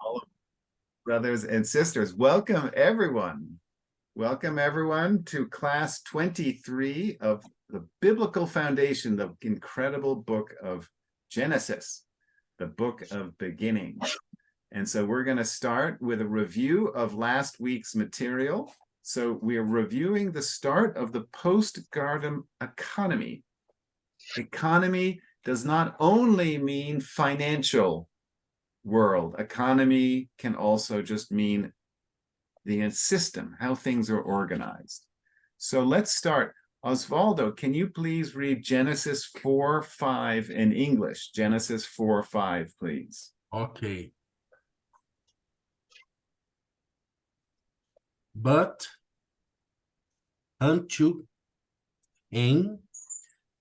all of brothers and sisters. Welcome, everyone. Welcome, everyone, to class 23 of the Biblical Foundation, the incredible book of Genesis, the book of beginnings. And so we're going to start with a review of last week's material. So we are reviewing the start of the post-garden economy. Economy does not only mean financial world. Economy can also just mean the system, how things are organized. So let's start. Osvaldo, can you please read Genesis 4:5 in English? Genesis 4:5, please. Okay. But unto Cain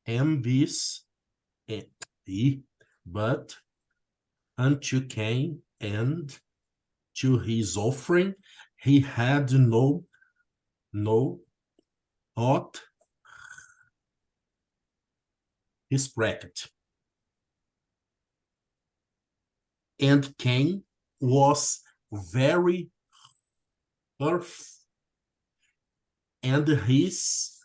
and this, but unto Cain and to his offering he had no thought respect. And Cain was very earth, and his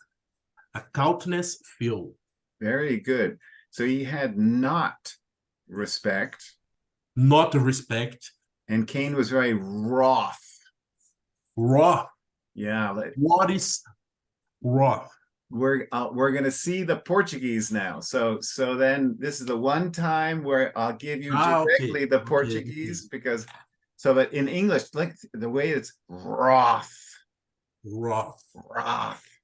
countenance filled. Very good. So he had not respect. Not respect. And Cain was very wroth. Raw. Yeah. What is raw? We're going to see the Portuguese now. So then this is the one time where I'll give you directly the Portuguese, because so that in English, like the way it's wroth.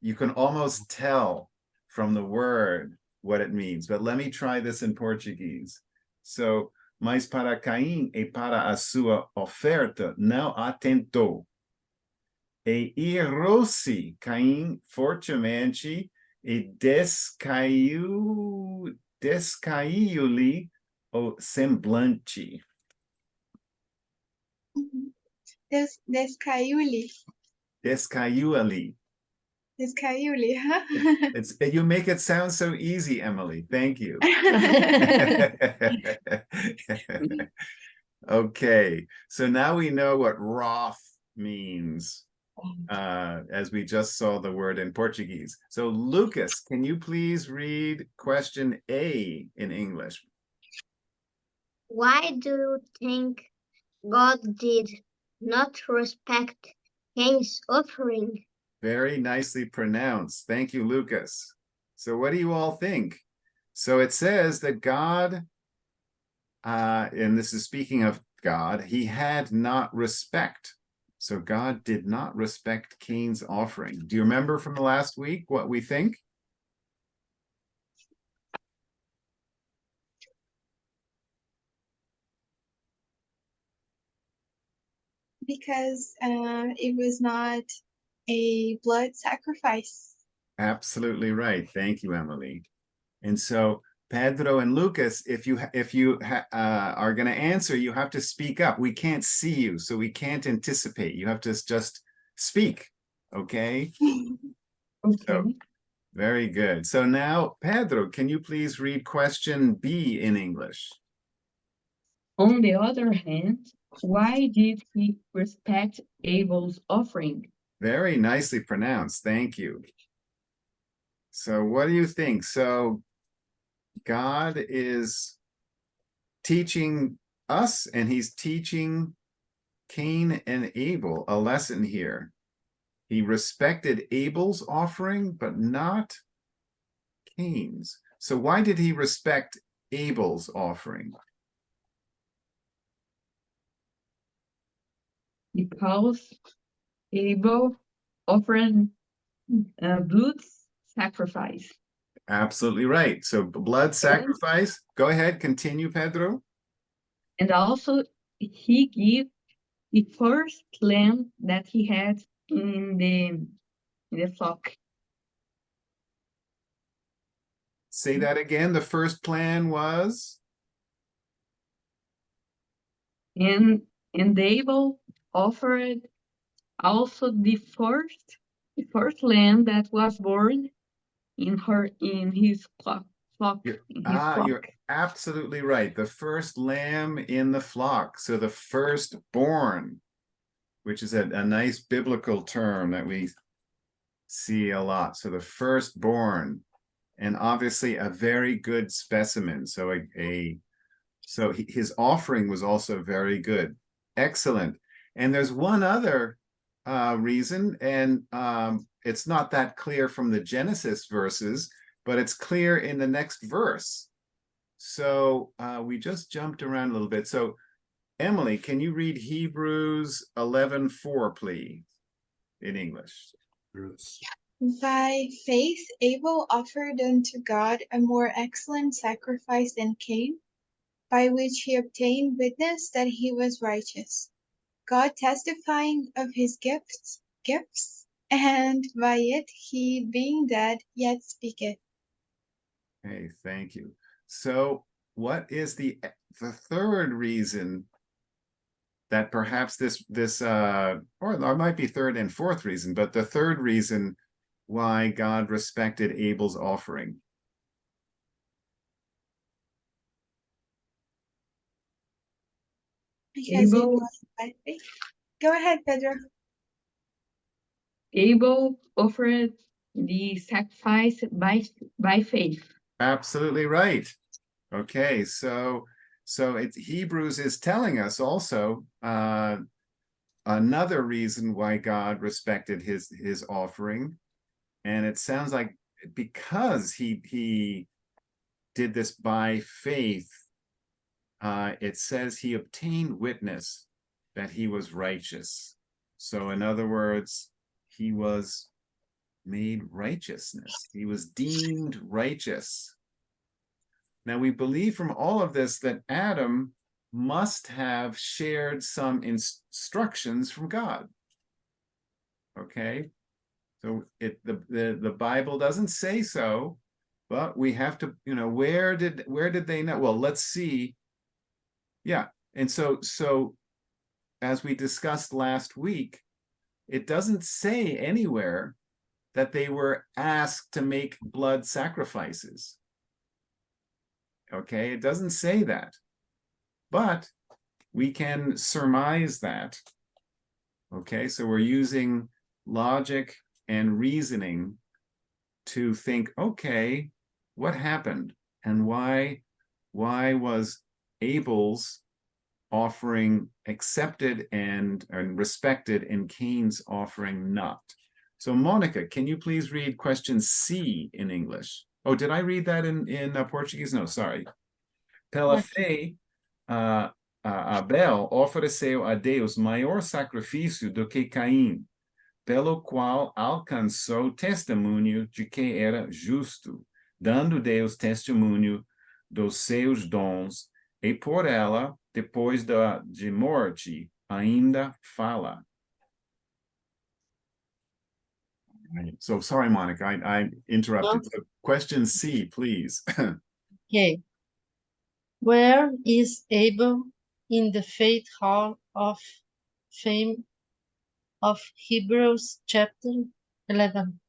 You can almost tell from the word what it means, but let me try this in Portuguese. So, mas para Caim e para a sua oferta não atentou. E irou-se Caim fortemente e descaiu-lhe o semblante. Descaiu-lhe. Descaiu-lhe. Descaiu-lhe. You make it sound so easy, Emily. Thank you. Okay, so now we know what wrath means, as we just saw the word in Portuguese. So Lucas, can you please read question A in English? Why do you think God did not respect Cain's offering? Very nicely pronounced. Thank you, Lucas. So what do you all think? So it says that God, and this is speaking of God, he had not respect. So God did not respect Cain's offering. Do you remember from the last week what we think? Because it was not a blood sacrifice. Absolutely right. Thank you, Emily. And so Pedro and Lucas, if you are going to answer, you have to speak up. We can't see you, so we can't anticipate. You have to just speak, okay? Okay. So, very good. So now, Pedro, can you please read question B in English? On the other hand, why did he respect Abel's offering? Very nicely pronounced. Thank you. So what do you think? So God is teaching us, and he's teaching Cain and Abel a lesson here. He respected Abel's offering, but not Cain's. So why did he respect Abel's offering? Because Abel offered blood sacrifice. Absolutely right. So blood sacrifice. Go ahead, continue, Pedro. And also he gave the first lamb that he had in the flock. Say that again. The first plan was? And Abel offered also the first lamb that was born in his flock. flock. You're, In his flock. you're absolutely right. The first lamb in the flock. So the firstborn, which is a nice biblical term that we see a lot. So the firstborn, and obviously a very good specimen. So his offering was also very good. Excellent. And there's one other reason, and it's not that clear from the Genesis verses, but it's clear in the next verse. So we just jumped around a little bit. So Emily, can you read Hebrews 11:4, please, in English? Yes. By faith, Abel offered unto God a more excellent sacrifice than Cain, by which he obtained witness that he was righteous, God testifying of his gifts, and by it he, being dead, yet speaketh. Okay, thank you. So what is the third reason that perhaps this or there might be third and fourth reason, but the third reason why God respected Abel's offering? Because it Abel, was by faith. Go ahead, Pedro. Abel offered the sacrifice by faith. Absolutely right. Okay, so Hebrews is telling us also another reason why God respected his offering, and it sounds like because he did this by faith, it says he obtained witness that he was righteous. So in other words, he was made righteousness. He was deemed righteous. Now we believe from all of this that Adam must have shared some instructions from God. Okay, so the Bible doesn't say so, but we have to, where did they know? Well, let's see. Yeah, and so as we discussed last week, it doesn't say anywhere that they were asked to make blood sacrifices. Okay, it doesn't say that, but we can surmise that. Okay, so we're using logic and reasoning to think, okay, what happened and why was Abel's offering accepted and respected and Cain's offering not? So Monica, can you please read question C in English? Oh, did I read that in Portuguese? No, sorry. Pela fé, Abel ofereceu a Deus maior sacrifício do que Caim, pelo qual alcançou testemunho de que era justo, dando Deus testemunho dos seus dons, e por ela, depois de morte, ainda fala. So sorry, Monica, I interrupted. So question C, please. Okay. Where is Abel in the faith hall of fame of Hebrews chapter 11?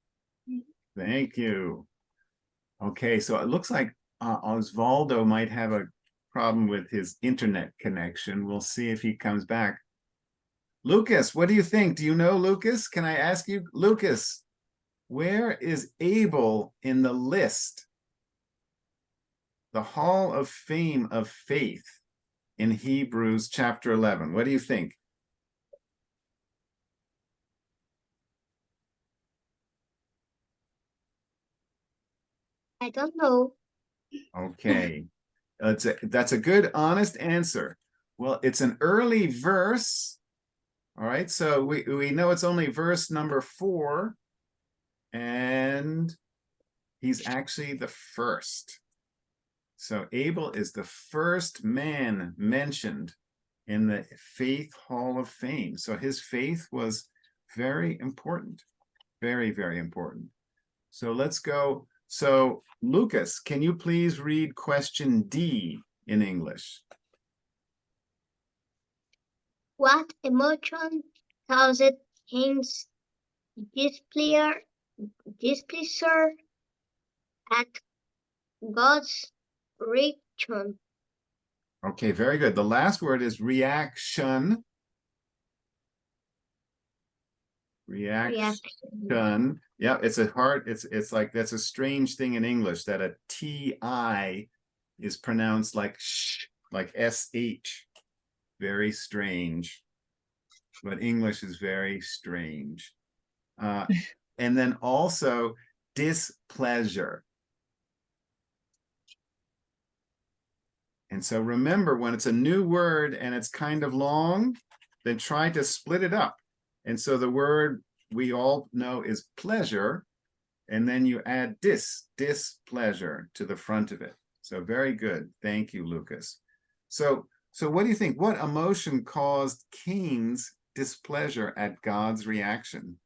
Thank you. Okay, so it looks like Osvaldo might have a problem with his internet connection. We'll see if he comes back. Lucas, what do you think? Do you know, Lucas? Can I ask you, Lucas, where is Abel in the list? The Hall of Fame of Faith in Hebrews chapter 11. What do you think? I don't know. Okay, that's a good, honest answer. Well, it's an early verse. All right, so we know it's only verse number 4, and he's actually the first. So Abel is the first man mentioned in the Faith Hall of Fame. So his faith was very important, very, very important. So let's go. So Lucas, can you please read question D in English? What emotion caused Cain's displeasure at God's reaction. Okay, very good. The last word is reaction. Reaction. Yeah, it's a hard, it's like that's a strange thing in English that a TI is pronounced like sh, like SH. Very strange. But English is very strange. And then also displeasure. And so remember, when it's a new word and it's kind of long, then try to split it up. And so the word we all know is pleasure, and then you add displeasure to the front of it. So very good. Thank you, Lucas. So what do you think? What emotion caused Cain's displeasure at God's reaction?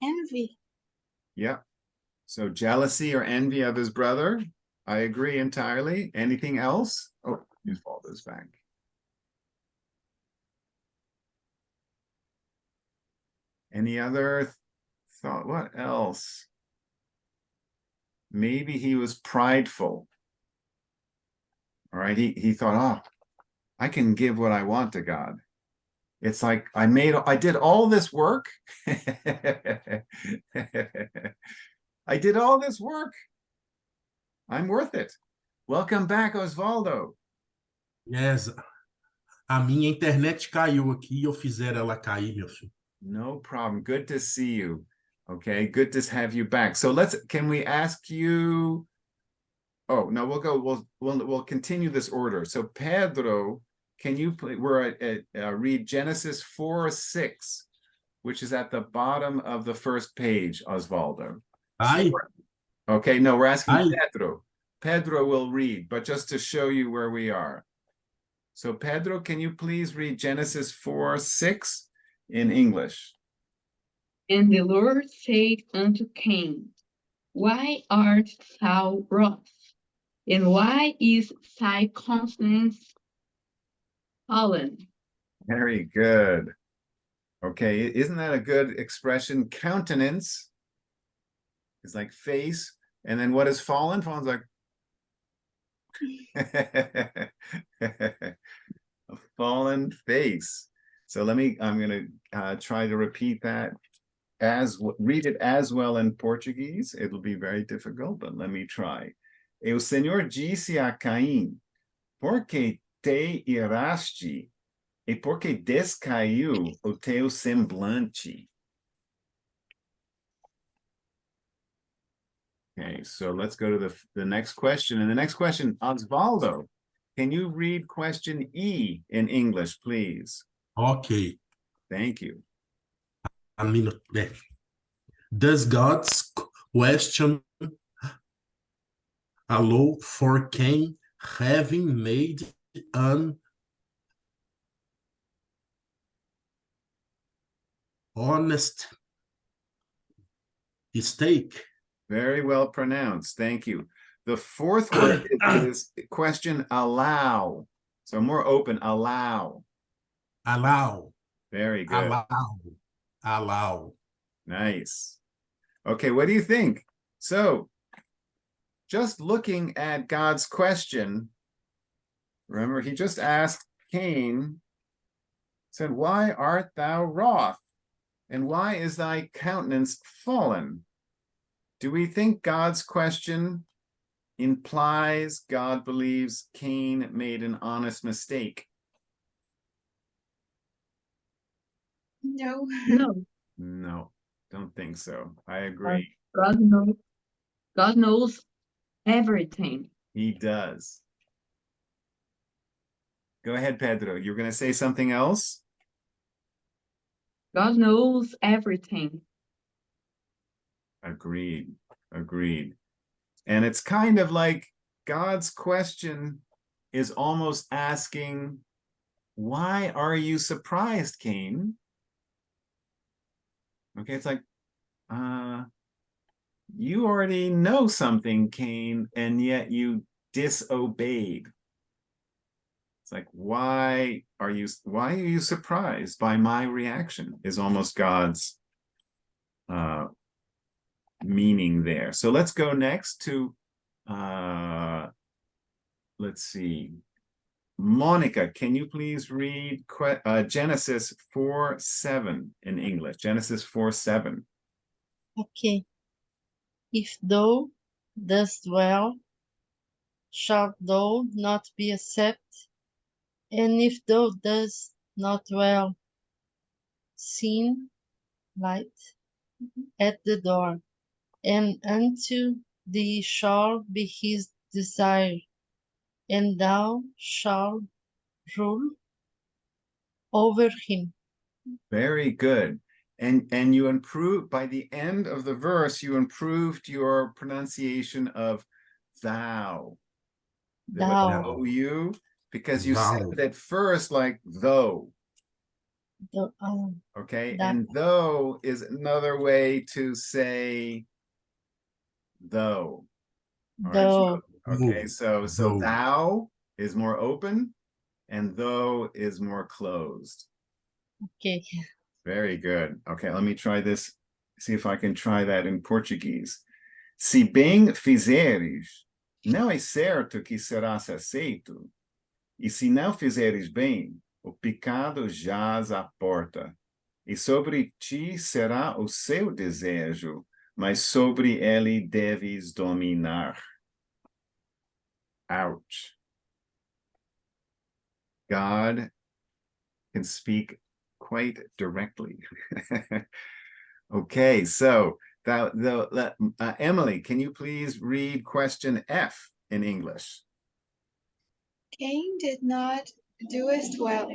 Envy. Yeah. So jealousy or envy of his brother. I agree entirely. Anything else? Oh, you fall those back. Any other thought? What else? Maybe he was prideful. All right. He thought, oh, I can give what I want to God. It's like I did all this work. I did all this work. I'm worth it. Welcome back, Osvaldo. Yes. A minha internet caiu aqui e eu fizer ela cair, meu filho. No problem. Good to see you. Okay, good to have you back. So can we ask you? Oh, no, we'll continue this order. So Pedro, can you read Genesis 4:6, which is at the bottom of the first page, Osvaldo. Ai, Okay, no, we're asking ai, Pedro. Pedro will read, but just to show you where we are. So Pedro, can you please read Genesis 4:6 in English? And the Lord said unto Cain, Why art thou wroth? And why is thy countenance fallen? Very good. Okay, isn't that a good expression? Countenance is like face, and then what is fallen? Fallen's like a fallen face. So I'm going to try to repeat that read it as well in Portuguese. It'll be very difficult, but let me try. E o Senhor disse a Caim, por que te iraste e por que descaiu o teu semblante? Okay, so let's go to the next question. And the next question, Osvaldo, can you read question E in English, please? ok. Thank you. A minute. Does God's question allow for Cain having made an honest mistake? Very well pronounced. Thank you. The fourth word is question allow. So more open, allow. Allow, Very good. allow. Nice. Okay, what do you think? So just looking at God's question, remember, he just asked Cain, said, why art thou wroth? And why is thy countenance fallen? Do we think God's question implies God believes Cain made an honest mistake? No. No, No, don't think so. I agree. God knows everything. He does. Go ahead, Pedro. You're going to say something else? God knows everything. Agreed. Agreed. And it's kind of like God's question is almost asking, why are you surprised, Cain? Okay, it's like, you already know something, Cain, and yet you disobeyed. It's like, why are you surprised by my reaction? Is almost God's meaning there. So let's go next to let's see. Monica, can you please read Genesis 4:7 in English? Genesis 4:7. Okay. If thou dost well, shalt thou not be accepted? And if thou dost not well, sin light at the door, and unto thee shall be his desire, and thou shalt rule over him. Very good. And you improved, by the end of the verse, you improved your pronunciation of thou. Thou, OU, because you Thou. said it at first like though. the, Okay, that, and though is another way to say though. All right, thou, okay, so Though. thou is more open and though is more closed. okay. Very good. Okay, let me try this, see if I can try that in Portuguese. Se bem fizeres, não é certo que serás aceito. E se não fizeres bem, o pecado jaz à porta. E sobre ti será o seu desejo, mas sobre ele deves dominar. Ouch. God can speak quite directly. Okay, so Emily, can you please read question F in English? Cain did not doest well.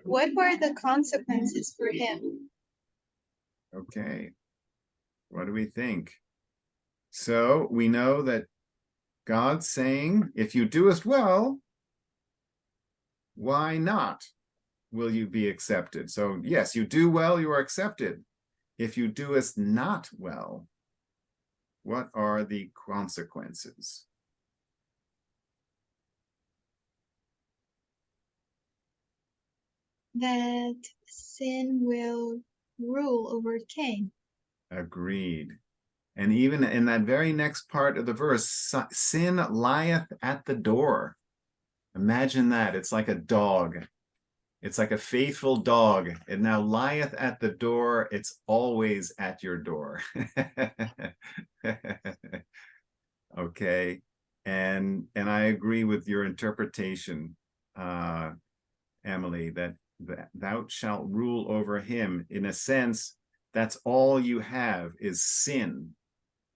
What were the consequences for him? Okay, what do we think? So we know that God's saying, if you doest well, why not will you be accepted? So yes, you do well, you are accepted. If you doest not well, what are the consequences? That sin will rule over Cain. Agreed. And even in that very next part of the verse, sin lieth at the door. Imagine that. It's like a dog. It's like a faithful dog. It now lieth at the door. It's always at your door. Okay. And I agree with your interpretation, Emily, that thou shalt rule over him. In a sense, that's all you have is sin.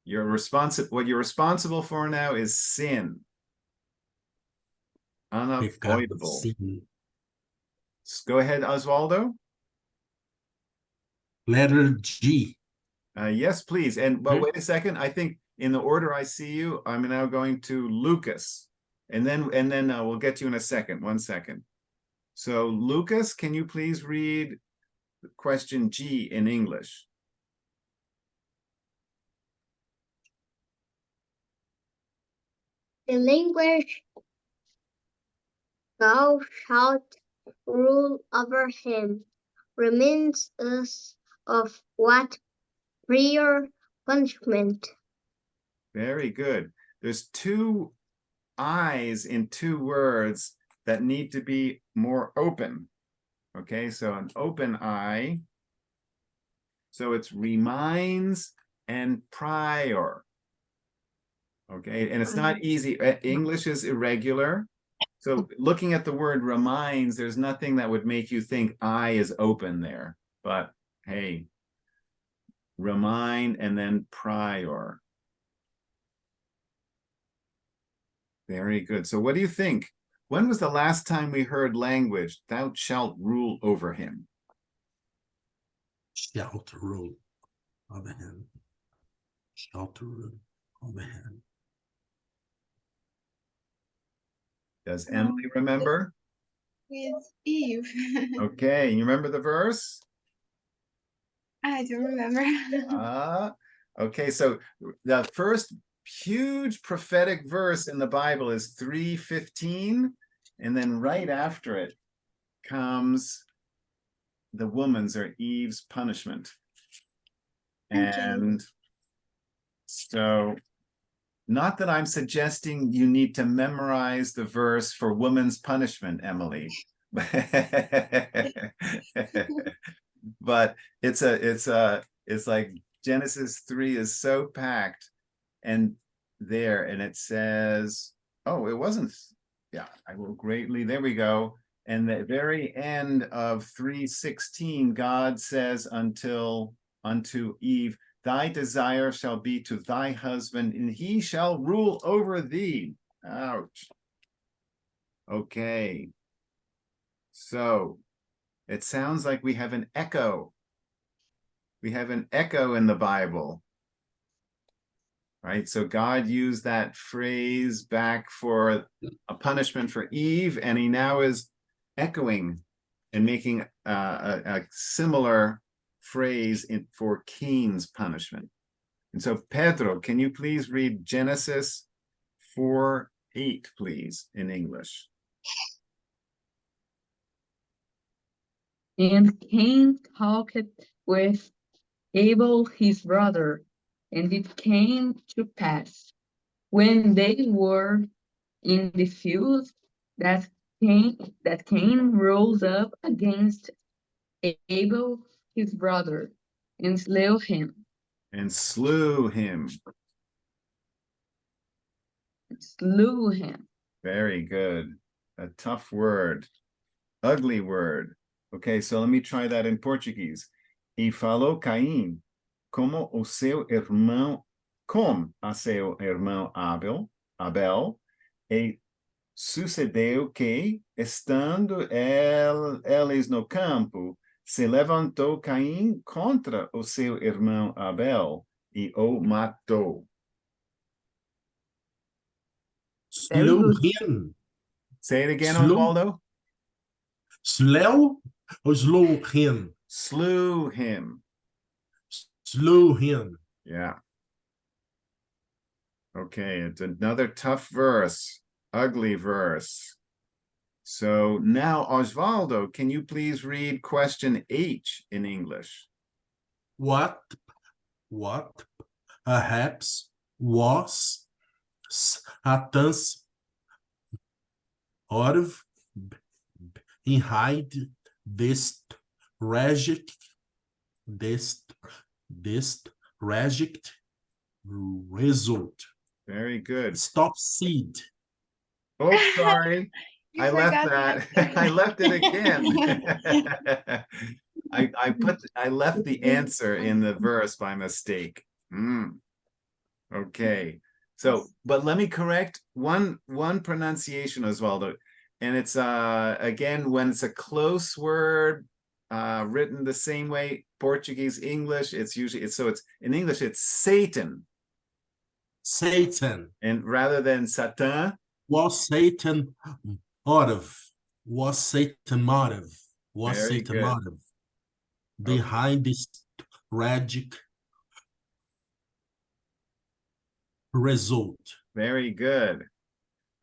What you're responsible for now is sin. Unavoidable. Sim. Go ahead, Osvaldo. Letter G. Yes, please. And but wait a second. I think in the order I see you, I'm now going to Lucas, and then we'll get you in a second. 1 second. So Lucas, can you please read question G in English? The language thou shalt rule over him reminds us of what prior punishment. Very good. There's two eyes in two words that need to be more open. Okay, so an open eye. So it's reminds and prior. Okay, and it's not easy. English is irregular. So looking at the word reminds, there's nothing that would make you think eye is open there. But hey, remind and then prior. Very good. So what do you think? When was the last time we heard language, thou shalt rule over him? Shalt rule over him. Shalt rule over him. Does Emily remember? With Eve. Okay, you remember the verse? I don't remember. Okay, so the first huge prophetic verse in the Bible is 3:15, And then right after it comes the woman's or Eve's punishment. And so, not that I'm suggesting you need to memorize the verse for woman's punishment, Emily. But it's like Genesis 3 is so packed and there, and it says, oh, it wasn't, yeah, I will greatly, there we go. And the very end of 3:16, God says unto Eve, thy desire shall be to thy husband, and he shall rule over thee. Ouch. Okay. So it sounds like we have an echo. We have an echo in the Bible. Right? So God used that phrase back for a punishment for Eve, and he now is echoing and making a similar phrase for Cain's punishment. And so, Pedro, can you please read Genesis 4:8, please, in English? And Cain talked with Abel his brother, and it came to pass, when they were in the field, that Cain rose up against Abel his brother, and slew him. And slew him. Slew him. Very good. A tough word. Ugly word. Okay, so let me try that in Portuguese. E falou Caim como o seu irmão, com a seu irmão Abel, e sucedeu que, estando eles no campo, se levantou Caim contra o seu irmão Abel e o matou. Slew him. Say it again, Slew. Oswaldo. Slew or slew him? Slew him. Slew him. Yeah. Okay, it's another tough verse, ugly verse. So now, Osvaldo, can you please read question H in English? What perhaps was Satan's motive behind this tragic result? Very good. Stop seed. Oh, sorry. You I left forgot that. I left it again. I left the answer in the verse by mistake. Okay. So, but let me correct one pronunciation, Osvaldo. And it's again, when it's a close word written the same way, Portuguese, English, it's in English, it's Satan. Satan. And rather than Satan. Was Satan motive? Was Satan motive? Was Very Satan good. motive behind this tragic result? Very good.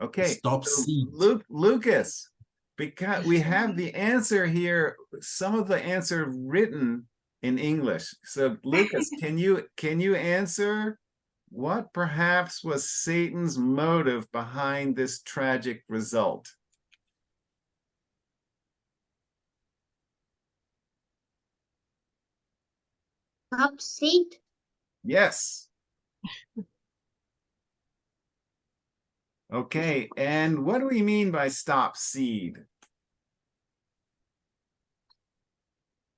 Okay. Stop so seed. Lucas, because we have the answer here, some of the answer written in English. So Lucas, can you answer what perhaps was Satan's motive behind this tragic result? Stop seed. Yes. Okay, and what do we mean by stop seed?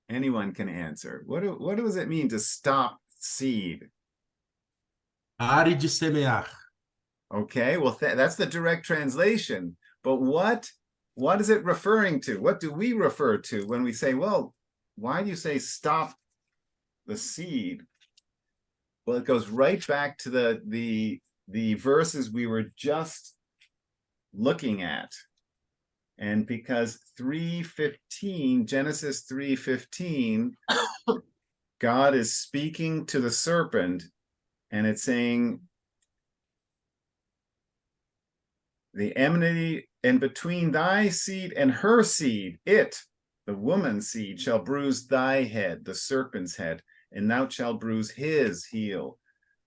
Anyone can answer. What does it mean to stop seed? Pare de semear. Okay, well, that's the direct translation. But what is it referring to? What do we refer to when we say, well, why do you say stop the seed? Well, it goes right back to the verses we were just looking at. And because 3:15, Genesis 3:15, God is speaking to the serpent, and it's saying, the and between thy seed and her seed, it, the woman's seed, shall bruise thy head, the serpent's head, and thou shalt bruise his heel,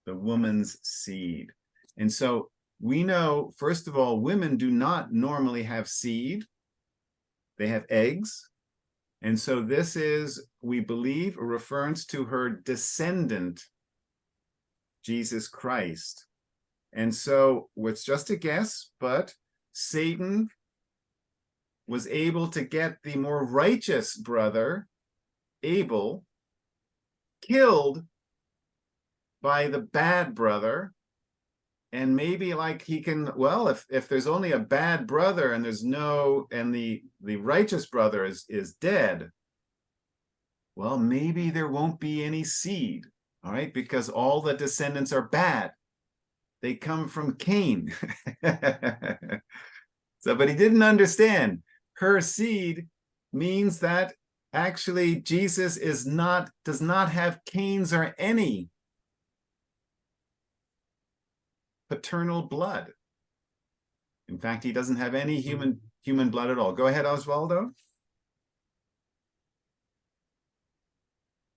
the woman's seed. And so we know, first of all, women do not normally have seed. They have eggs. And so this is, we believe, a reference to her descendant, Jesus Christ. And so it's just a guess, but Satan was able to get the more righteous brother, Abel, killed by the bad brother. And maybe like he can, well, if there's only a bad brother and there's no, and the righteous brother is dead, well, maybe there won't be any seed, all right, because all the descendants are bad. They come from Cain. So, but he didn't understand. Her seed means that actually Jesus does not have Cain's or any paternal blood. In fact, he doesn't have any human blood at all. Go ahead, Osvaldo.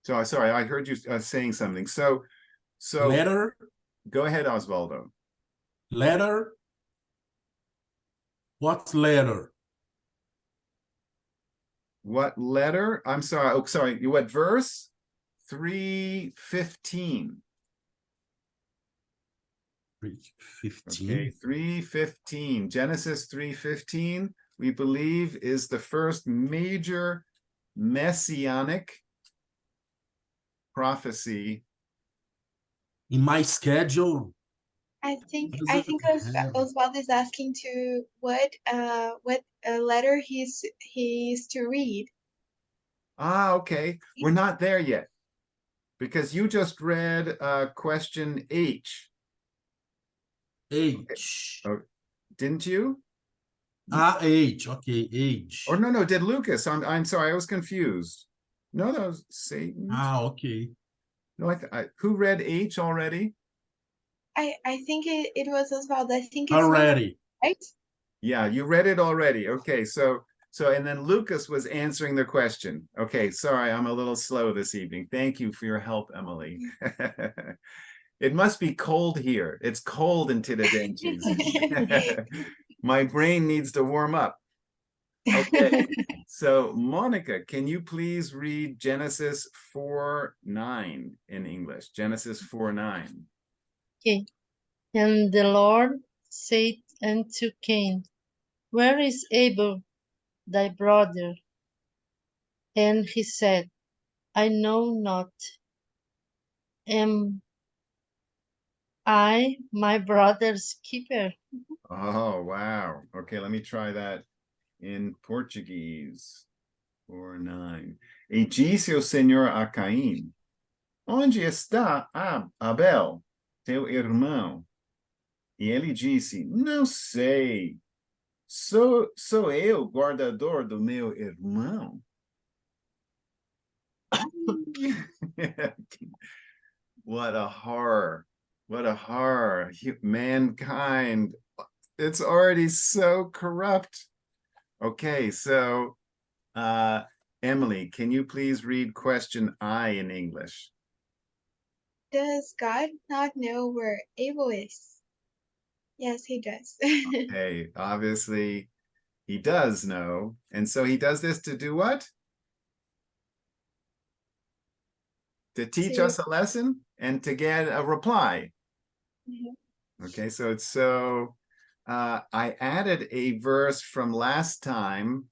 So sorry, I heard you saying something. So Letter, go ahead, Osvaldo. letter. What letter? What letter? I'm sorry. Oh, sorry. What verse? 3:15. 15. Okay, 3:15. Genesis 3:15, we believe, is the first major messianic prophecy. In my schedule, I think what does it have? Oswald is asking to what letter he's to read. Ah, okay. We're not there yet because you just read question H. H. Oh, didn't you? H. Okay, H. Or no, did Lucas? I'm sorry, I was confused. No, that was Satan. Okay. No, who read H already? I think it was Oswald. I think it's Already. right. Yeah, you read it already. Okay, so and then Lucas was answering the question. Okay, sorry, I'm a little slow this evening. Thank you for your help, Emily. It must be cold here. It's cold in Tiradentes. My brain needs to warm up. Okay, so Monica, can you please read Genesis 4:9 in English? Genesis 4:9. Okay. And the Lord said unto Cain, Where is Abel thy brother? And he said, I know not. Am I my brother's keeper? Oh, wow. Okay, let me try that in Portuguese. 4:9. E disse o Senhor a Caim: Onde está Abel, teu irmão? E ele disse: Não sei. Sou eu guardador do meu irmão? What a horror. What a horror. Mankind, it's already so corrupt. Okay, so Emily, can you please read question I in English? Does God not know where Abel is? Yes, he does. Okay, obviously he does know. And so he does this to do what? To teach us a lesson and to get a reply. Okay, so it's I added a verse from last time,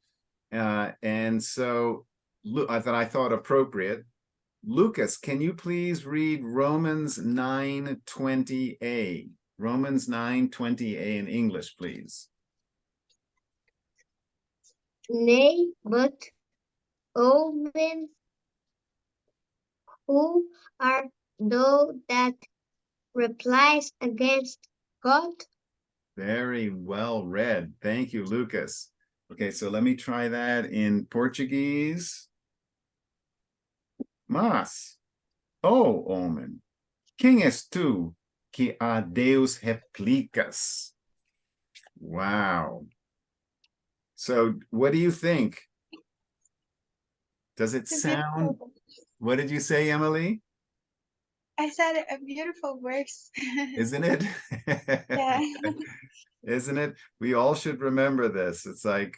and so that I thought appropriate. Lucas, can you please read Romans 9:20a? Romans 9:20a in English, please. Nay, but all men, who are those that replies against God? Very well read. Thank you, Lucas. Okay, so let me try that in Portuguese. Mas, oh homem, quem és tu que a Deus replicas? Wow. So what do you think? Does it It's a sound, beautiful, what did you say, Emily? I said a beautiful verse. Isn't it? Yeah. Isn't it? We all should remember this. It's like,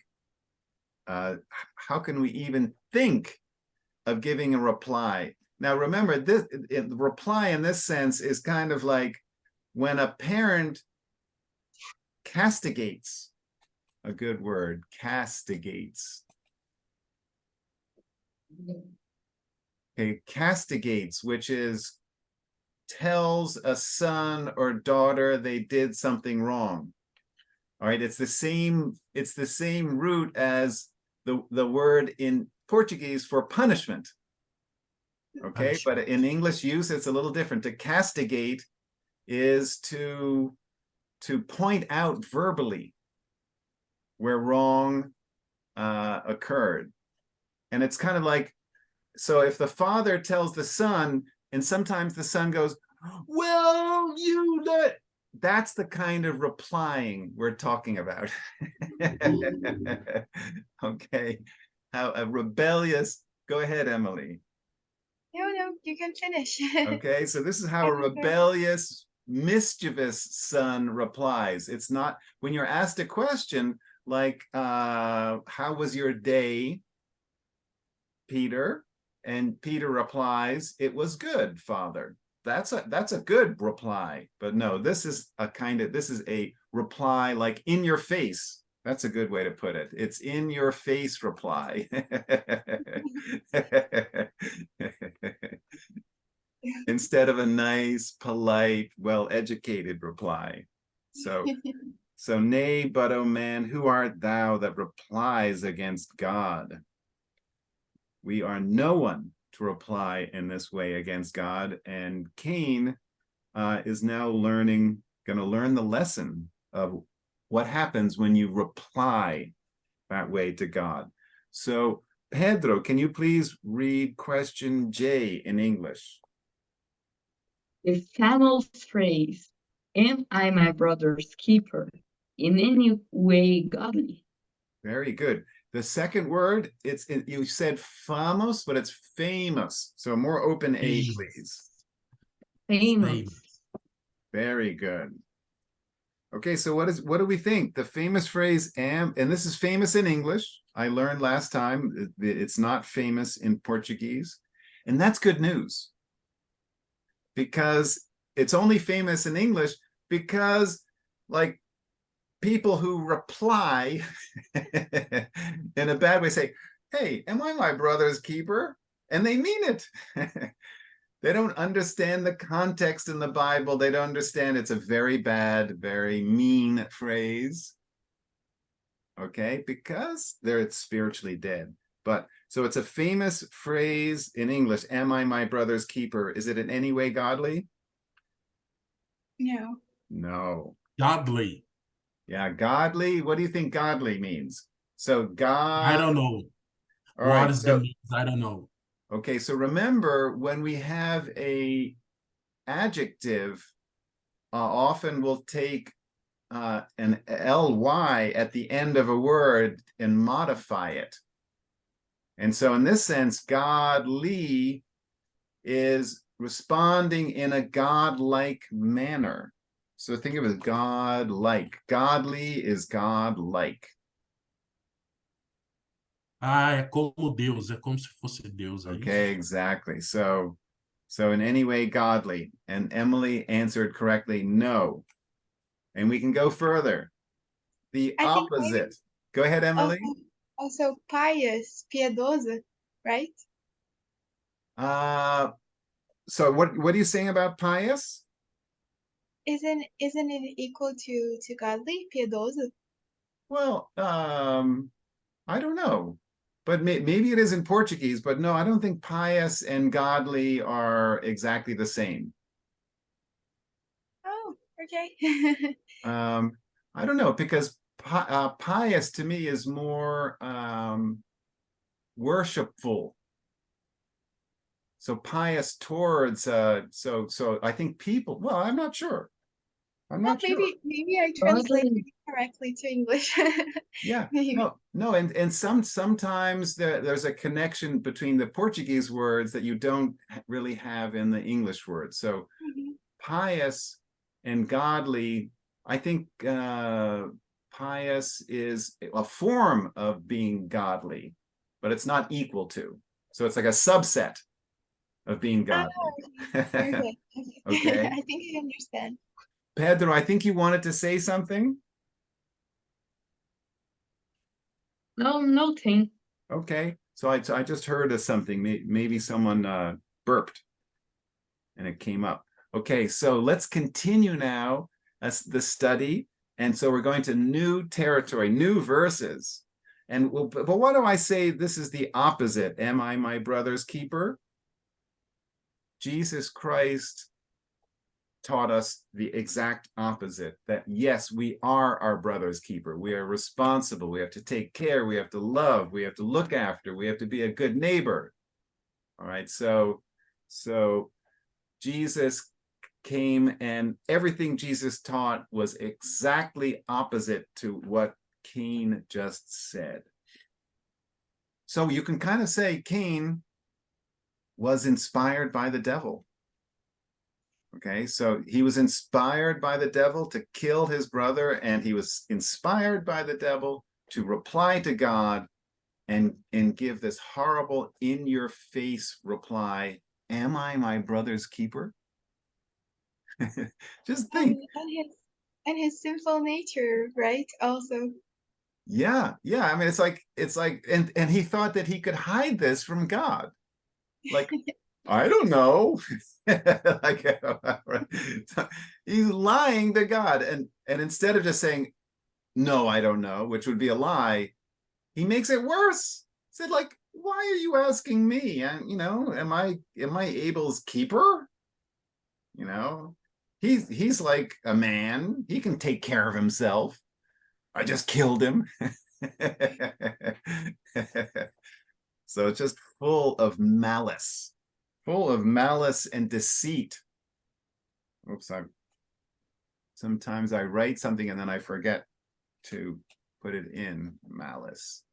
how can we even think of giving a reply? Now, remember, this reply in this sense is kind of like when a parent castigates, a good word, castigates. Okay, castigates, which is tells a son or daughter they did something wrong. All right, it's the same root as the word in Portuguese for punishment. Okay, but in English use, it's a little different. To castigate is to point out verbally where wrong occurred. And it's kind of like, so if the father tells the son, and sometimes the son goes, well, that's the kind of replying we're talking about. Okay, how a rebellious, go ahead, Emily. No, you can finish. Okay, so this is how a rebellious, mischievous son replies. It's not when you're asked a question like, how was your day, Peter? And Peter replies, it was good, Father. That's a good reply. But no, this is a reply like in your face. That's a good way to put it. It's in your face reply. Instead of a nice, polite, well-educated reply. So nay, but O man, who art thou that replies against God? We are no one to reply in this way against God. And Cain is now going to learn the lesson of what happens when you reply that way to God. So Pedro, can you please read question J in English? The famous phrase, am I my brother's keeper, in any way godly? Very good. The second word, you said famous, but it's famous. So more open A, Famous. please. Famous. Very good. Okay, so what do we think? The famous phrase am, and this is famous in English. I learned last time it's not famous in Portuguese. And that's good news. Because it's only famous in English because like people who reply in a bad way say, hey, am I my brother's keeper? And they mean it. They don't understand the context in the Bible. They don't understand it's a very bad, very mean phrase. Okay, because they're spiritually dead. But so it's a famous phrase in English, am I my brother's keeper? Is it in any way godly? No. No. Godly. Yeah, godly. What do you think godly means? So God. I don't know. All What right. is the means? I don't know. Okay, so remember when we have a adjective, often we'll take an ly at the end of a word and modify it. And so in this sense, godly is responding in a godlike manner. So think of it as godlike. Godly is godlike. Ah, é como Deus, é como se fosse Deus, é Okay, isso? exactly. So in any way godly. And Emily answered correctly, no. And we can go further. The I think maybe opposite. Go ahead, Emily. also pious, piedosa, right? So what are you saying about pious? Isn't it equal to godly, piedosa? Well, I don't know, but maybe it is in Portuguese, but no, I don't think pious and godly are exactly the same. Oh, okay. I don't know, because pious to me is more worshipful. So pious towards so I think people, well, I'm not sure. I'm Well, not sure. maybe I translated Brotherly. it correctly to English. Yeah, Maybe. no, and sometimes there's a connection between the Portuguese words that you don't really have in the English words. So Mhm. pious and godly, I think pious is a form of being godly, but it's not equal to. So it's like a subset of being Ah, godly. very good. Okay. I think I understand. Pedro, I think you wanted to say something. No, nothing. Okay, so I just heard of something. Maybe someone burped and it came up. Okay, so let's continue now. That's the study. And so we're going to new territory, new verses. And but what do I say? This is the opposite. Am I my brother's keeper? Jesus Christ taught us the exact opposite, that yes, we are our brother's keeper. We are responsible. We have to take care. We have to love. We have to look after. We have to be a good neighbor. All right. So Jesus came, and everything Jesus taught was exactly opposite to what Cain just said. So you can kind of say Cain was inspired by the devil. Okay, so he was inspired by the devil to kill his brother, and he was inspired by the devil to reply to God and give this horrible in-your-face reply, am I my brother's keeper? Just think. And his sinful nature, right? Also. Yeah, I mean, it's like, and he thought that he could hide this from God. Like, I don't know. Like, he's lying to God, and instead of just saying, no, I don't know, which would be a lie, he makes it worse. He said, like, why are you asking me? And am I Abel's keeper? He's like a man. He can take care of himself. I just killed him. So it's just full of malice and deceit. Oops, sometimes I write something and then I forget to put it in. Malice.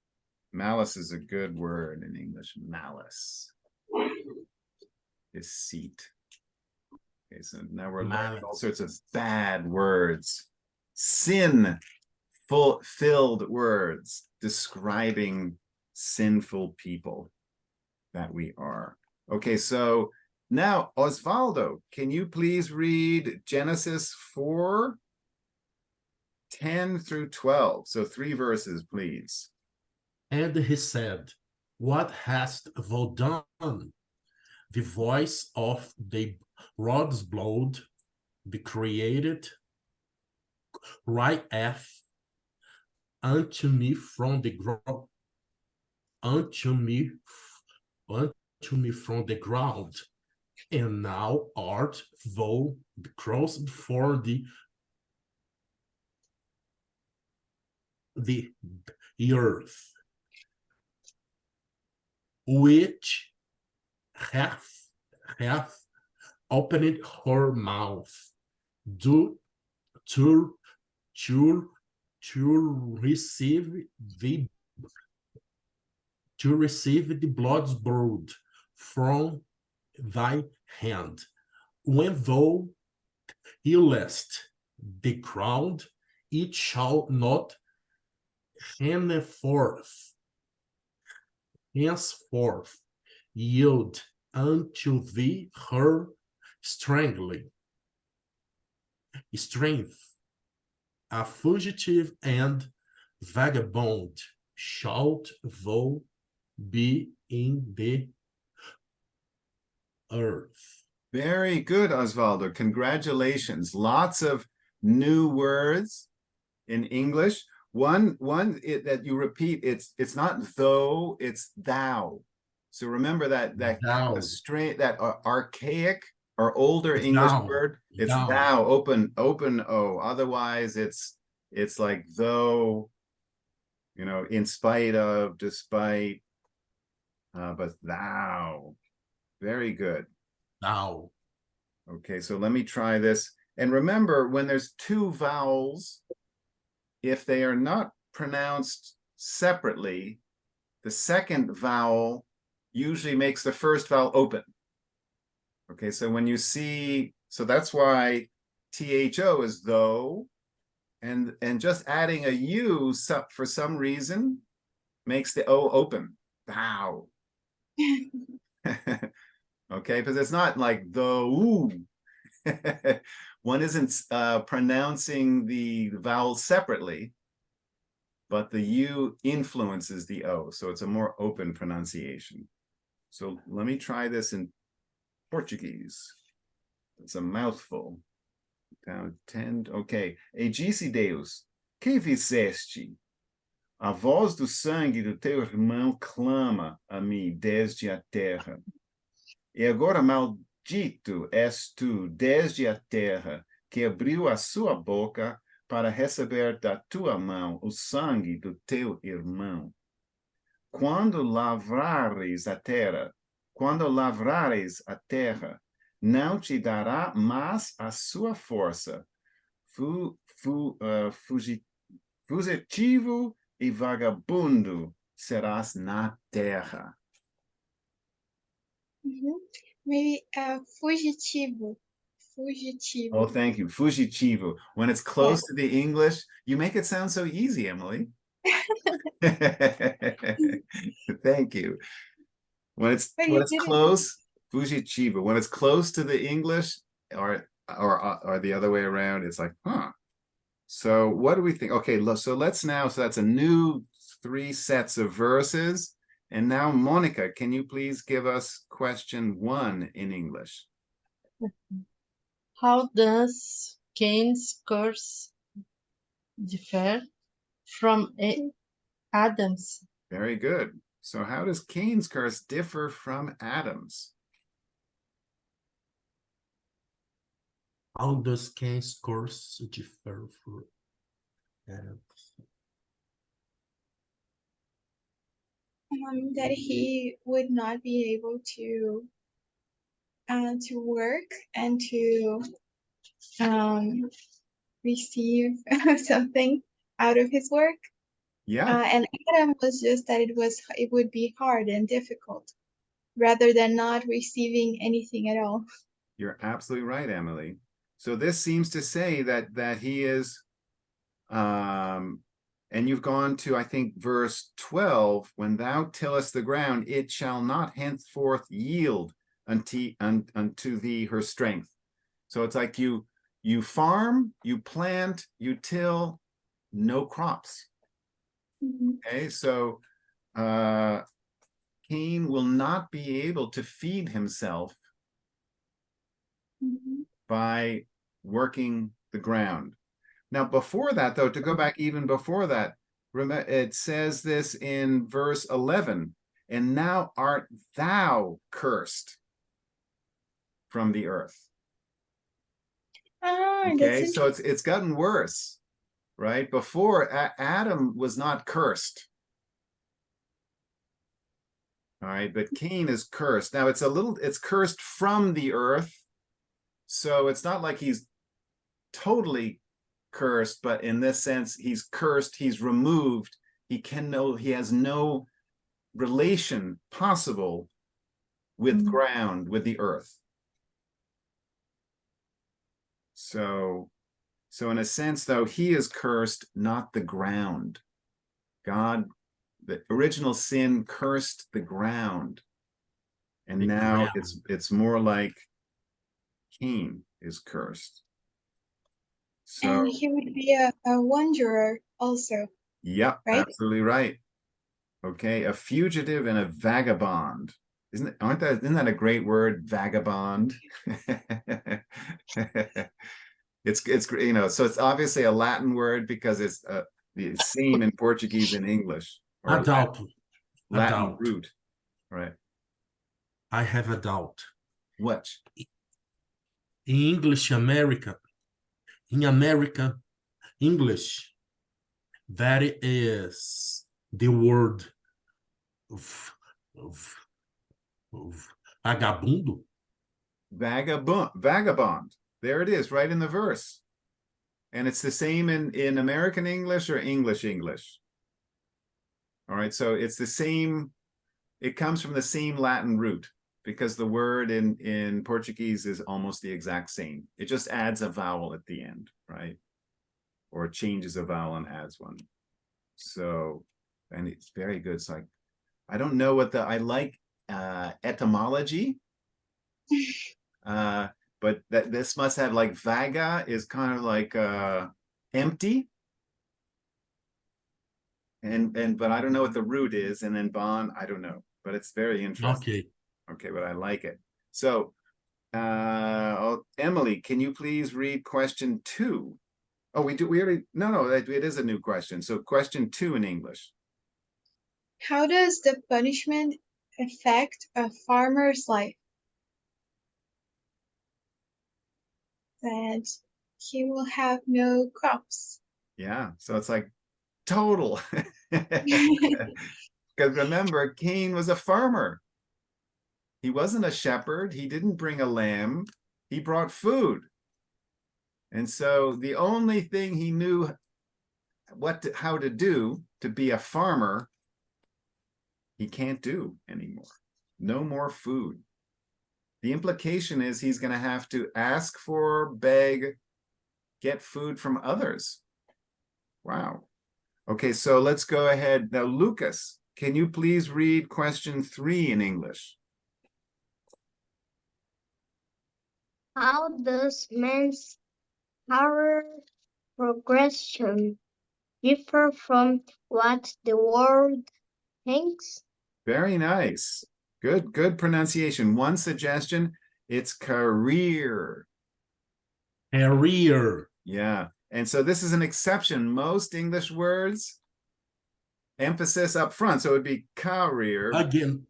Malice is a good word in English. Malice. Deceit. Okay, so now we're learning all sorts of bad words. Sin filled words describing sinful people that we are. Okay, so now, Osvaldo, can you please read Genesis 4:10 through 12? So 3 verses, please. And he said, what hast thou done? The voice of the rod's blood be created crieth unto me from the ground, unto me from the ground, and now art thou crossed for the earth, which hath opened her mouth to receive the blood's brood from thy hand. When thou healest the ground, it shall not henceforth yield unto thee her strength. A fugitive and vagabond shalt thou be in the earth. Very good, Osvaldo. Congratulations. Lots of new words in English. One that you repeat, it's not though, it's thou. So remember that archaic or older English word. It's thou. Open O. Otherwise, it's like though, in spite of, despite, but thou. Very good. Thou. Okay, so let me try this. And remember, when there's two vowels, if they are not pronounced separately, the second vowel usually makes the first vowel open. Okay, so when you see, so that's why THO is though, and just adding a U for some reason makes the O open. Thou. Okay, because it's not like the ooh. One isn't pronouncing the vowels separately, but the U influences the O, so it's a more open pronunciation. So let me try this in Portuguese. It's a mouthful. Ok. E disse Deus, que fizeste? A voz do sangue do teu irmão clama a mim desde a terra. E agora maldito és tu desde a terra, que abriu a sua boca para receber da tua mão o sangue do teu irmão. Quando lavrares a terra, não te dará mais a sua força. Fugitivo e vagabundo serás na terra. Maybe fugitivo. Oh, thank you. Fugitivo. When it's close to the English, you make it sound so easy, Emily. Thank you. When it's close, fugitivo. When it's close to the English, or the other way around, it's like, huh. So what do we think? Okay, so let's now, so that's a new 3 sets of verses. And now, Monica, can you please give us question 1 in English? How does Cain's curse differ from Adam's? Very good. So how does Cain's curse differ from Adam's? How does Cain's curse differ from Adam's? That he would not be able to work and to receive something out of his work. Yeah. And Adam was just that it would be hard and difficult rather than not receiving anything at all. You're absolutely right, Emily. So this seems to say that he is, and you've gone to, I think, verse 12, when thou tillest the ground, it shall not henceforth yield unto thee her strength. So it's like you farm, you plant, you till, no crops. Okay, so Cain will not be able to feed himself by working the ground. Now, before that, though, to go back even before that, it says this in verse 11, and now art thou cursed from the earth. Okay, so it's gotten worse, right? Before, Adam was not cursed. All right, but Cain is cursed. Now it's cursed from the earth. So it's not like he's totally cursed, but in this sense, he's cursed, he's removed. He has no relation possible with ground, with the earth. So in a sense, though, he is cursed, not the ground. God, the original sin cursed the ground. And now it's more like Cain is cursed. So, and he would be a wanderer also. Yep, right? Absolutely right. Okay, a fugitive and a vagabond. Isn't that a great word, vagabond? It's so it's obviously a Latin word because it's the same in Portuguese and English. Or A doubt. Latin root, right? I have a doubt. What? In English, in America, English, that is the word vagabundo. Vagabond. There it is, right in the verse. And it's the same in American English or English. All right, so it's the same, it comes from the same Latin root, because the word in Portuguese is almost the exact same. It just adds a vowel at the end, right? Or changes a vowel and adds one. So, and it's very good. So I don't know what I like etymology, but this must have, like, vaga is kind of like empty. But I don't know what the root is, and then bon, I don't know, but it's very interesting. Okay, but I like it. So Emily, can you please read question 2? Oh, we already, no, it is a new question. So question 2 in English. How does the punishment affect a farmer's life? That he will have no crops. Yeah, so it's like total. Because remember, Cain was a farmer. He wasn't a shepherd. He didn't bring a lamb. He brought food. And so the only thing he knew how to do to be a farmer, he can't do anymore. No more food. The implication is he's going to have to ask for, beg, get food from others. Wow. Okay, so let's go ahead. Now, Lucas, can you please read question 3 in English? How does man's power progression differ from what the world thinks? Very nice. Good pronunciation. One suggestion, it's career. Career. Yeah. And so this is an exception. Most English words, emphasis up front. So it would be career. Again.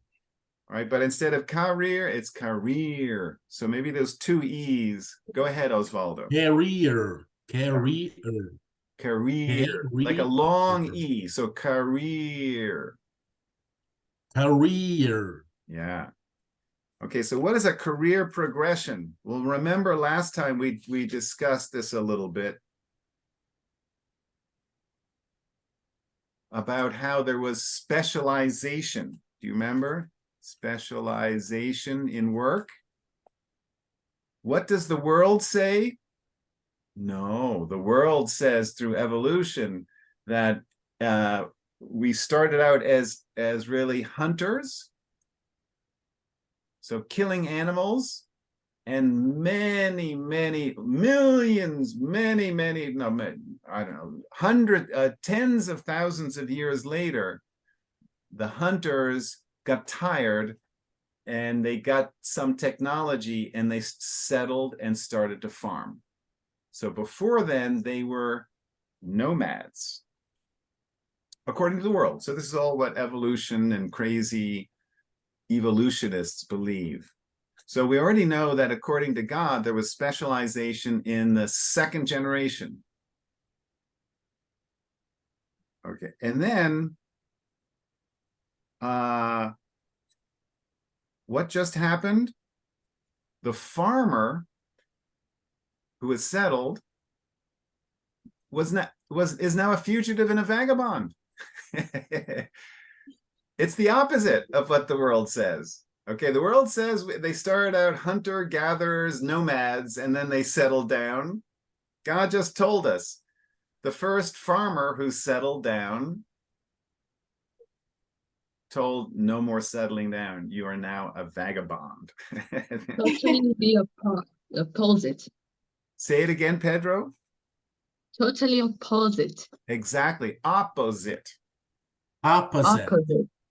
All right. But instead of career, it's career. So maybe those 2 E's. Go ahead, Osvaldo. Career. Career. Career. Like a long E. So career. Career. Yeah. Okay, so what is a career progression? Well, remember last time we discussed this a little bit about how there was specialization. Do you remember? Specialization in work. What does the world say? No, the world says through evolution that we started out as really hunters. So killing animals, and many millions, I don't know, tens of thousands of years later, the hunters got tired and they got some technology and they settled and started to farm. So before then, they were nomads, according to the world. So this is all what evolution and crazy evolutionists believe. So we already know that according to God, there was specialization in the 2nd generation. Okay, and then what just happened? The farmer who is settled is now a fugitive and a vagabond. It's the opposite of what the world says. Okay, the world says they started out hunter-gatherers, nomads, and then they settled down. God just told us the first farmer who settled down told, no more settling down. You are now a vagabond. Totally the opposite. Say it again, Pedro. Totally opposite. Exactly. Opposite. Opposite.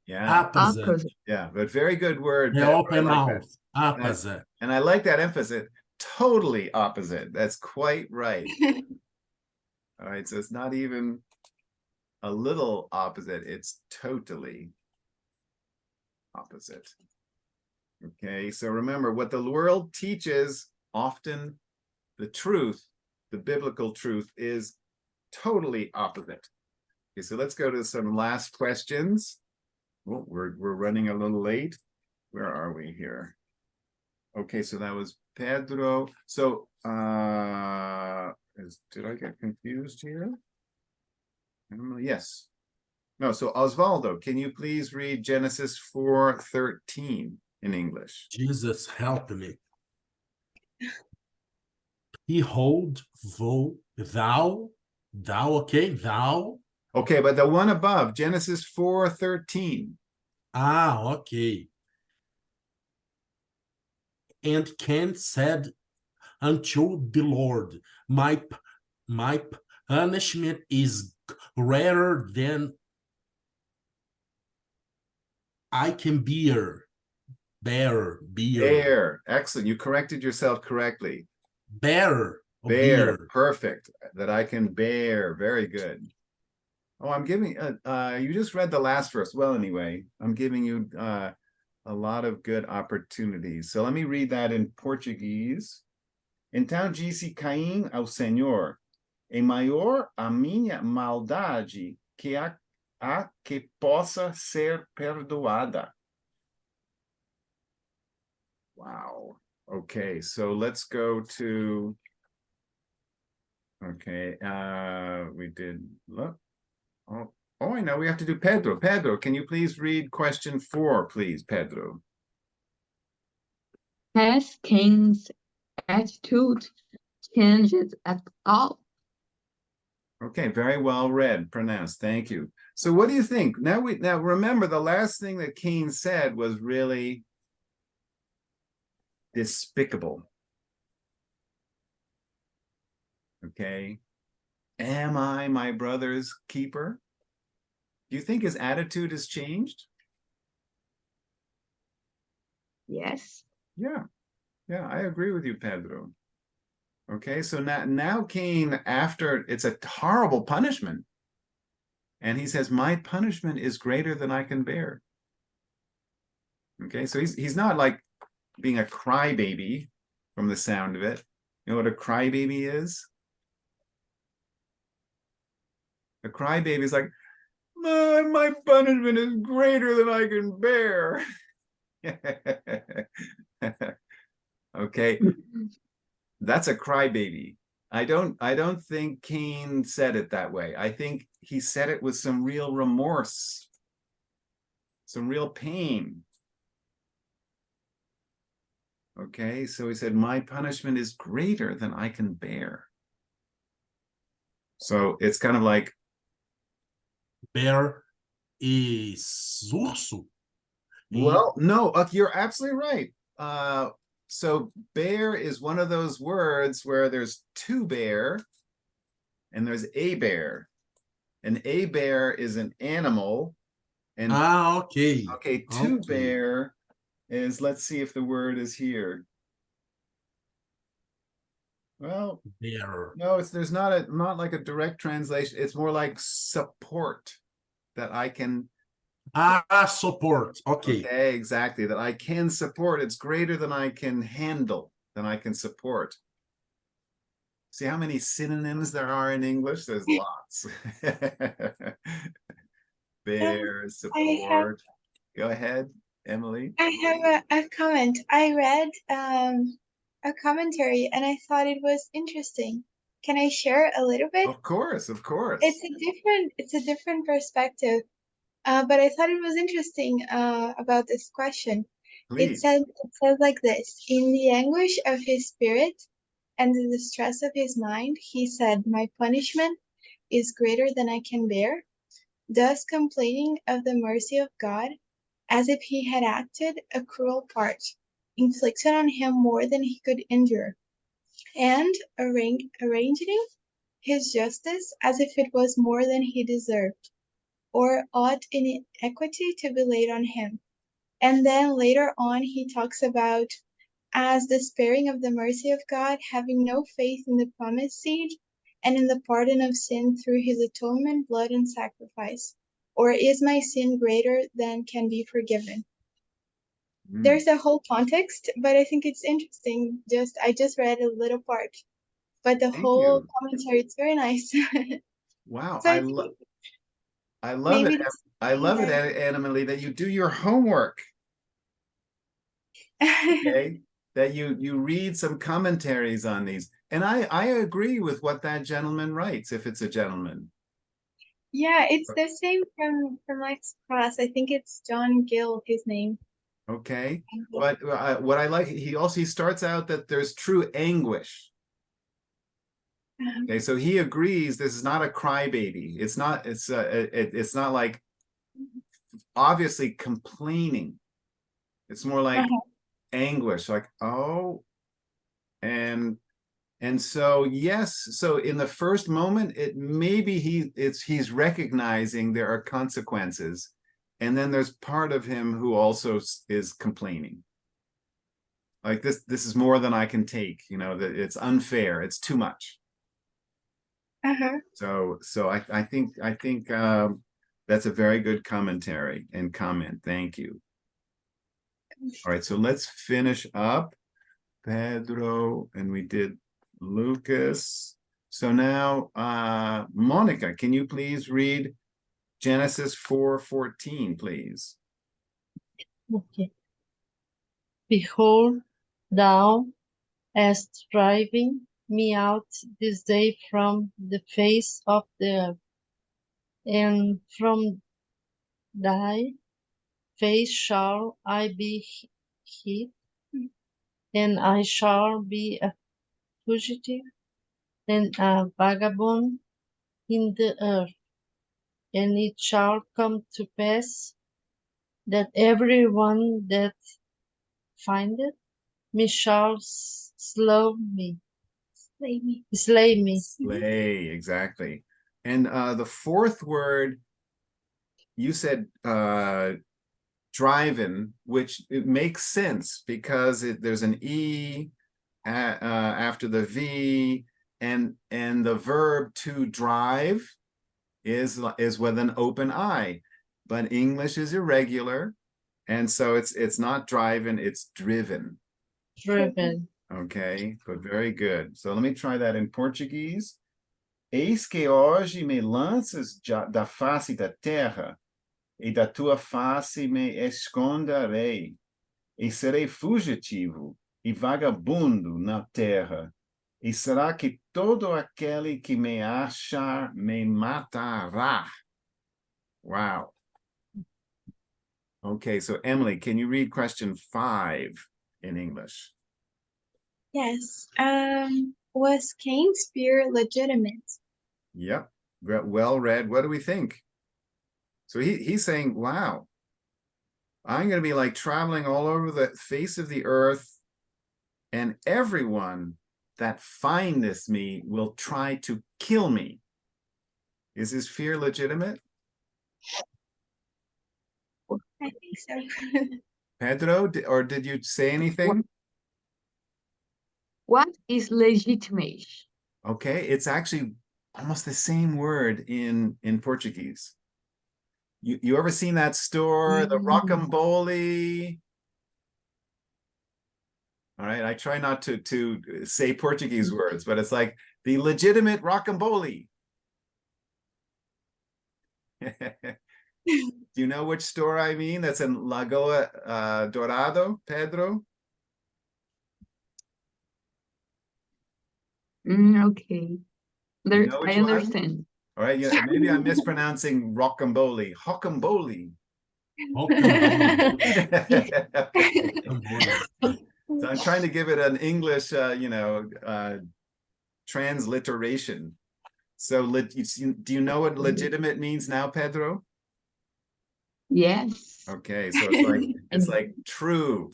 Yeah. Opposite. Yeah, but very good word. The Pedro. open I like mouth. Opposite. and I like that emphasis. Totally opposite. That's quite right. All right, so it's not even a little opposite. It's totally opposite. Okay, so remember what the world teaches, often the truth, the biblical truth, is totally opposite. Okay, so let's go to some last questions. Oh, we're running a little late. Where are we here? Okay, so that was Pedro. So Did I get confused here? Yes. No, so Osvaldo, can you please read Genesis 4:13 in English? Jesus help me. Behold, thou, okay, thou. Okay, but the one above, Genesis 4:13. Okay. And Cain said unto the Lord, my punishment is greater than I can bear. Bear. Bear. Excellent. You corrected yourself correctly. Bear. Bear. Perfect. That I can bear. Very good. Oh, I'm giving you just read the last verse. Well, anyway, I'm giving you a lot of good opportunities. So let me read that in Portuguese. Então disse Caim ao Senhor: é maior a minha maldade que a que possa ser perdoada. Wow. Okay, so let's go to, okay, we did, look. Oh, I know we have to do Pedro. Pedro, can you please read question 4, please, Pedro? Has Cain's attitude changed at all? Okay, very well read, pronounced. Thank you. So what do you think? Now remember the last thing that Cain said was really despicable. Okay. Am I my brother's keeper? Do you think his attitude has changed? Yes. Yeah, I agree with you, Pedro. Okay, so now Cain, after it's a horrible punishment, and he says, my punishment is greater than I can bear. Okay, so he's not like being a crybaby from the sound of it. You know what a crybaby is? A crybaby is like, my punishment is greater than I can bear. Okay, that's a crybaby. I don't think Cain said it that way. I think he said it with some real remorse, some real pain. Okay, so he said, my punishment is greater than I can bear. So it's kind of like, Bear is urso. well, no, you're absolutely right. So bear is one of those words where there's two bear and there's a bear. And a bear is an animal. And Okay. okay, two bear is, let's see if the word is here. Well, Bear. no, there's not like a direct translation. It's more like support that I can. Support. Okay. Okay, exactly. That I can support. It's greater than I can handle, than I can support. See how many synonyms there are in English? There's lots. Bear, support. Go ahead, Emily. I have a comment. I read a commentary and I thought it was interesting. Can I share a little bit? Of course. It's a different perspective. But I thought it was interesting about this question. Please. It says like this: in the anguish of his spirit and the distress of his mind, he said, my punishment is greater than I can bear, thus complaining of the mercy of God, as if he had acted a cruel part, inflicted on him more than he could endure, and arranging his justice as if it was more than he deserved, or ought in equity to be laid on him. And then later on, he talks about as despairing of the mercy of God, having no faith in the promised seed and in the pardon of sin through his atonement, blood, and sacrifice. Or is my sin greater than can be forgiven? There's a whole context, but I think it's interesting. I just read a little part, but the whole commentary, it's very nice. Wow, So I love it. I love it, that Emily, that you do your homework. Okay. that you read some commentaries on these. And I agree with what that gentleman writes, if it's a gentleman. Yeah, it's the same from last class. I think it's John Gill, his name. Okay, but what I like, he starts out that there's true anguish. Okay, so he agrees this is not a crybaby. It's not. It's not like obviously complaining. It's more like anguish, like oh, and so yes. So in the first moment, it maybe he's recognizing there are consequences, and then there's part of him who also is complaining. Like this is more than I can take. You know that it's unfair. It's too much. So I think that's a very good commentary and comment. Thank you. All right, so let's finish up Pedro, and we did Lucas. So now, Monica, can you please read Genesis 4:14, please? Okay. Behold, thou hast driven me out this day from the face of the earth, and from thy face shall I be hid, and I shall be a fugitive and a vagabond in the earth. And it shall come to pass that every one that findeth me shall slay me. Slay, exactly. And the fourth word, you said driven, which it makes sense because there's an E after the V, and the verb to drive is with an open I, but English is irregular, and so it's not driven, it's driven. Driven. Okay, but very good. So let me try that in Portuguese. Eis que hoje me lanças da face da terra, e da tua face me esconderei, e serei fugitivo e vagabundo na terra. E será que todo aquele que me achar me matará? Wow. Okay, so Emily, can you read question 5 in English? Yes. Was Cain's fear legitimate? Yep, well read. What do we think? So he's saying, wow, I'm going to be like traveling all over the face of the earth, and everyone that findeth me will try to kill me. Is his fear legitimate? I think so. Pedro, or did you say anything? What is legitimate? Okay, it's actually almost the same word in Portuguese. You ever seen that store, the Rocambole? All right, I try not to say Portuguese words, but it's like the legitimate Rocambole. Do you know which store I mean? That's in Lagoa Dorado, Pedro? Okay. You know which I one? understand. All right, yeah, maybe I'm mispronouncing Rocambole. Hocambole. So I'm trying to give it an English, transliteration. So do you know what legitimate means now, Pedro? Yes. Okay, so it's like true,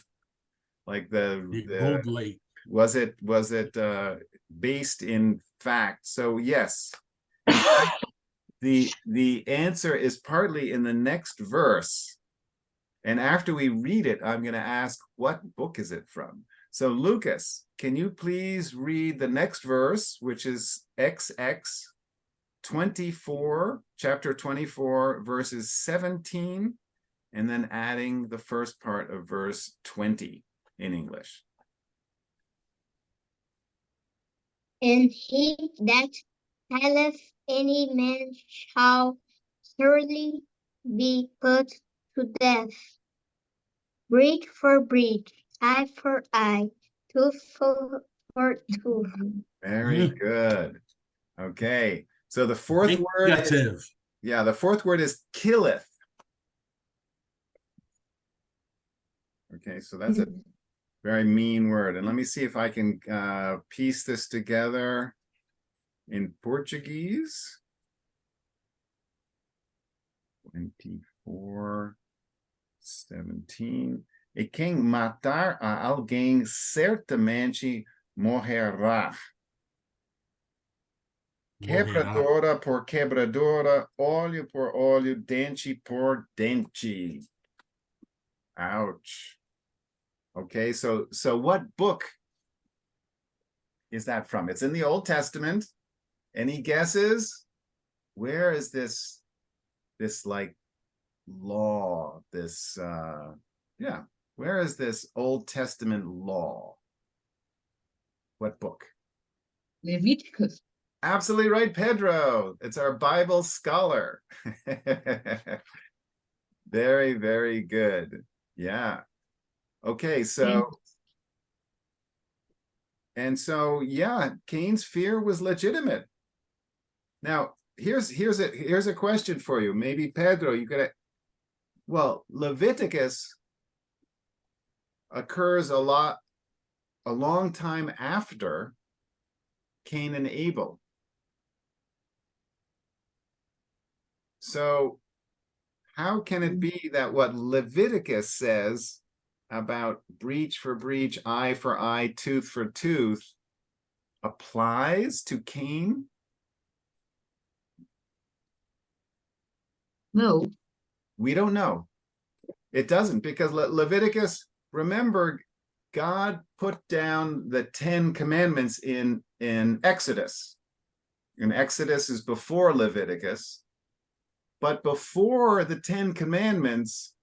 like The Gold Lake. was it based in fact? So yes, in fact, the answer is partly in the next verse. And after we read it, I'm going to ask, what book is it from? So Lucas, can you please read the next verse, which is XX 24, chapter 24, verses 17, and then adding the first part of verse 20 in English. And he that killeth any man shall surely be put to death. Breach for breach, eye for eye, tooth for tooth. Very good. Okay. So the fourth word is, Negative. yeah, the fourth word is killeth. Okay, so that's a very mean word. And let me see if I can piece this together in Portuguese. 24:17. E quem matar a alguém certamente morrerá. Morrerá. Quebradora por quebradora, olho por olho, dente por dente. Ouch. Okay, so what book is that from? It's in the Old Testament. Any guesses? Where is this like law, this yeah, where is this Old Testament law? What book? Leviticus. Absolutely right, Pedro. It's our Bible scholar. Very, very good. Yeah. Okay, so yeah, Cain's fear was legitimate. Now, here's a question for you. Maybe Pedro, you could. Well, Leviticus occurs a long time after Cain and Abel. So how can it be that what Leviticus says about breach for breach, eye for eye, tooth for tooth applies to Cain? No. We don't know. It doesn't, because Leviticus, remember, God put down the 10 commandments in Exodus. And Exodus is before Leviticus. But before the 10 commandments,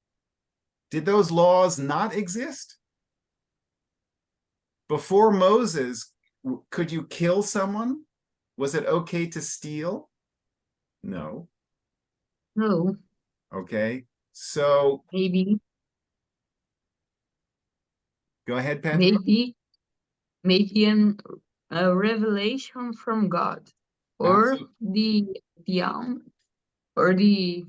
did those laws not exist? Before Moses, could you kill someone? Was it okay to steal? No. No. Okay. So Maybe go ahead, Pedro. maybe a revelation from God, or the or the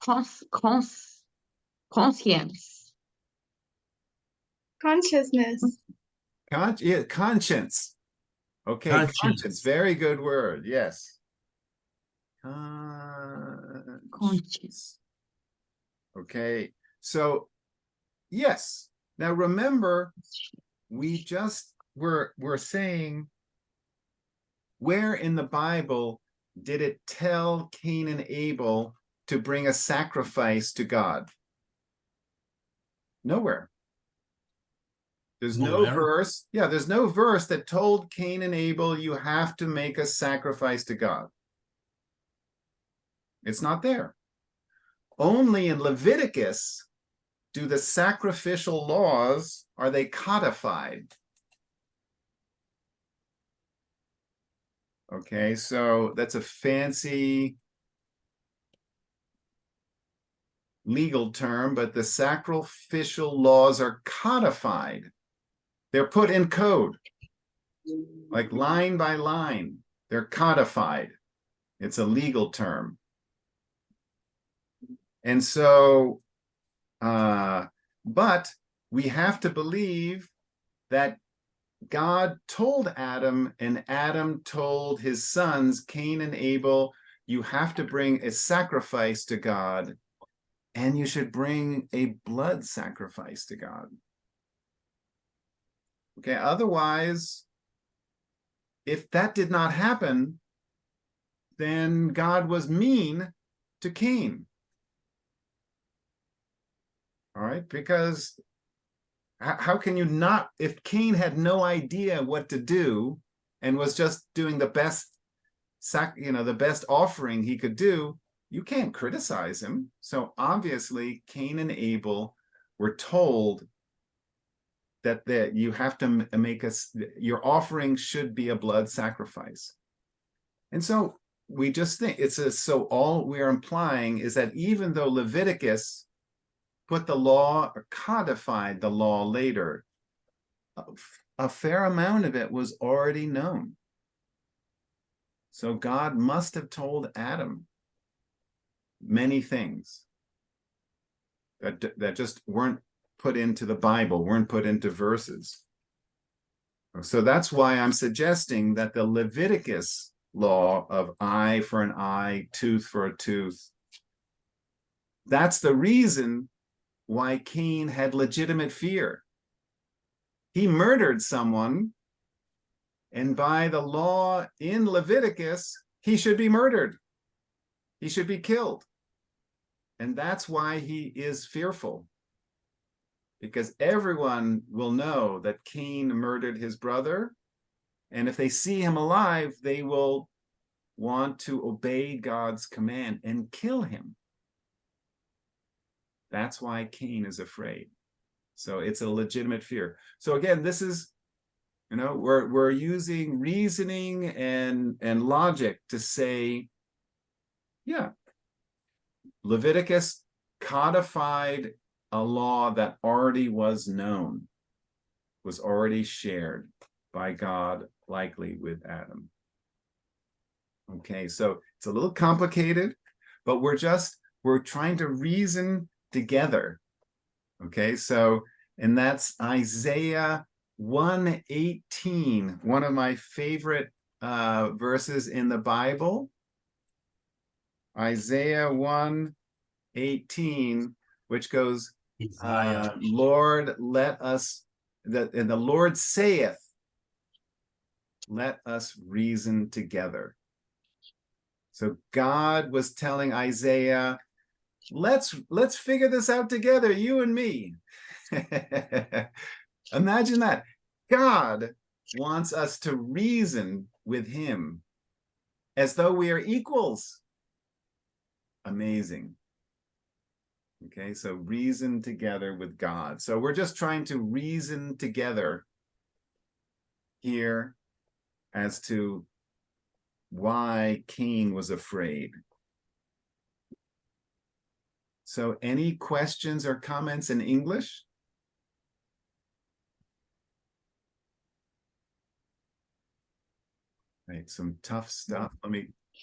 conscience. Consciousness. Conscience. Okay, conscience. Very good word. Yes. Conscience. Okay. So, yes. Now remember, we just were saying, where in the Bible did it tell Cain and Abel to bring a sacrifice to God? Nowhere. There's no verse. Yeah, there's no verse that told Cain and Abel, you have to make a sacrifice to God. It's not there. Only in Leviticus do the sacrificial laws, are they codified? Okay, so that's a fancy legal term, but the sacrificial laws are codified. They're put in code, like line by line. They're codified. It's a legal term. And so, but we have to believe that God told Adam, and Adam told his sons, Cain and Abel, you have to bring a sacrifice to God, and you should bring a blood sacrifice to God. Okay, otherwise, if that did not happen, then God was mean to Cain. All right, because how can you not, if Cain had no idea what to do and was just doing the best, the best offering he could do, you can't criticize him. So obviously, Cain and Abel were told that you have to make your offering should be a blood sacrifice. And so we just think so all we are implying is that even though Leviticus put the law, or codified the law later, a fair amount of it was already known. So God must have told Adam many things that just weren't put into the Bible, weren't put into verses. So that's why I'm suggesting that the Leviticus law of eye for an eye, tooth for a tooth, that's the reason why Cain had legitimate fear. He murdered someone, and by the law in Leviticus, he should be murdered. He should be killed. And that's why he is fearful. Because everyone will know that Cain murdered his brother. And if they see him alive, they will want to obey God's command and kill him. That's why Cain is afraid. So it's a legitimate fear. So again, this is, we're using reasoning and logic to say, yeah, Leviticus codified a law that already was known, was already shared by God, likely with Adam. Okay, so it's a little complicated, but we're trying to reason together. Okay, so, and that's Isaiah 1:18, one of my favorite verses in the Bible. Isaiah 1:18, which goes, Lord, let us, and the Lord saith, let us reason together. So God was telling Isaiah, let's figure this out together, you and me. Imagine that. God wants us to reason with him as though we are equals. Amazing. Okay, so reason together with God. So we're just trying to reason together here as to why Cain was afraid. So any questions or comments in English? Right, some tough stuff. Let me